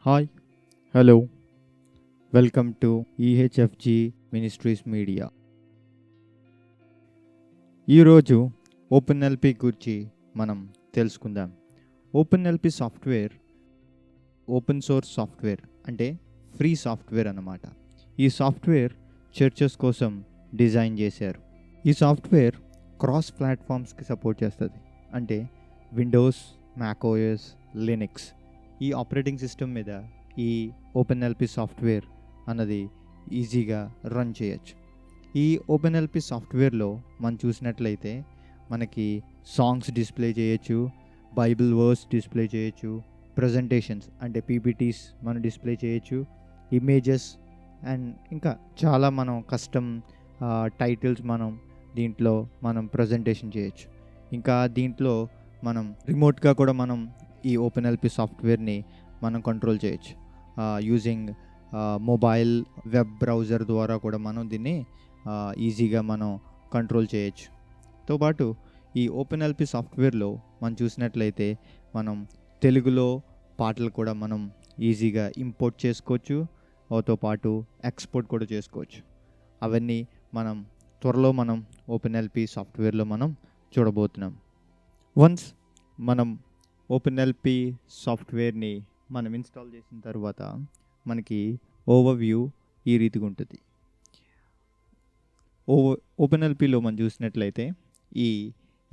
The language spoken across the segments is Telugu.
Hi hello welcome to ehfgministries media. ఈరోజు ఓపెన్ఎల్పి గురించి మనం తెలుసుకుందాం. ఓపెన్ఎల్పి సాఫ్ట్వేర్ ఓపెన్ సోర్స్ సాఫ్ట్వేర్ అంటే ఫ్రీ సాఫ్ట్వేర్ అన్నమాట. ఈ సాఫ్ట్వేర్ చర్చెస్ కోసం డిజైన్ చేశారు. ఈ సాఫ్ట్వేర్ క్రాస్ ప్లాట్ఫామ్స్కి సపోర్ట్ చేస్తుంది. అంటే విండోస్, మ్యాక్ఓఎస్, లినక్స్ ఈ ఆపరేటింగ్ సిస్టమ్ మీద ఈ ఓపెన్ఎల్పి సాఫ్ట్వేర్ అన్నది ఈజీగా రన్ చేయొచ్చు. ఈ ఓపెన్ఎల్పి సాఫ్ట్వేర్లో మనం చూసినట్లయితే మనకి సాంగ్స్ డిస్ప్లే చేయొచ్చు, బైబిల్ వర్స్ డిస్ప్లే చేయొచ్చు, ప్రజెంటేషన్స్ అంటే పీపీటీస్ మనం డిస్ప్లే చేయొచ్చు, ఇమేజెస్ అండ్ ఇంకా చాలా మనం కస్టమ్ టైటిల్స్ దీంట్లో మనం ప్రజెంటేషన్ చేయొచ్చు. ఇంకా దీంట్లో మనం రిమోట్గా కూడా మనం ఈ ఓపెన్ఎల్పి సాఫ్ట్వేర్ని మనం కంట్రోల్ చేయొచ్చు. యూజింగ్ మొబైల్ వెబ్ బ్రౌజర్ ద్వారా కూడా మనం దీన్ని ఈజీగా మనం కంట్రోల్ చేయొచ్చు. తో పాటు ఈ ఓపెన్ఎల్పి సాఫ్ట్వేర్లో మనం చూసినట్లయితే మనం తెలుగులో పాటలు కూడా మనం ఈజీగా ఇంపోర్ట్ చేసుకోవచ్చు, తో పాటు ఎక్స్పోర్ట్ కూడా చేసుకోవచ్చు. అవన్నీ త్వరలో మనం ఓపెన్ఎల్పి సాఫ్ట్వేర్లో మనం చూడబోతున్నాం. వన్స్ మనం ఓపెన్ఎల్పి సాఫ్ట్వేర్ని మనం ఇన్స్టాల్ చేసిన తర్వాత మనకి ఓవర్వ్యూ ఈ రీతిగా ఉంటుంది. ఓపెన్ఎల్పిలో మనం చూసినట్లయితే ఈ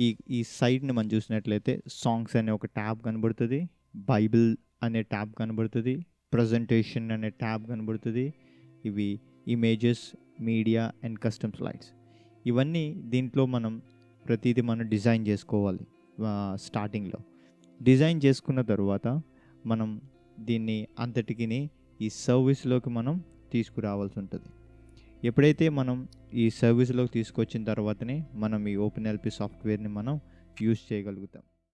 ఈ ఈ సైడ్ని మనం చూసినట్లయితే సాంగ్స్ అనే ఒక ట్యాబ్ కనబడుతుంది, బైబిల్ అనే ట్యాబ్ కనబడుతుంది, ప్రజెంటేషన్ అనే ట్యాబ్ కనబడుతుంది. ఇవి images, media and custom slides. ఇవన్నీ దీంట్లో మనం ప్రతిదీ మనం డిజైన్ చేసుకోవాలి. స్టార్టింగ్లో డిజైన్ చేసుకున్న తర్వాత మనం దీన్ని అంతటికి ఈ సర్వీస్లోకి మనం తీసుకురావాల్సి ఉంటుంది. ఎప్పుడైతే మనం ఈ సర్వీస్లోకి తీసుకొచ్చిన తర్వాతనే మనం ఈ ఓపెన్ఎల్పి సాఫ్ట్వేర్ని మనం యూజ్ చేయగలుగుతాం.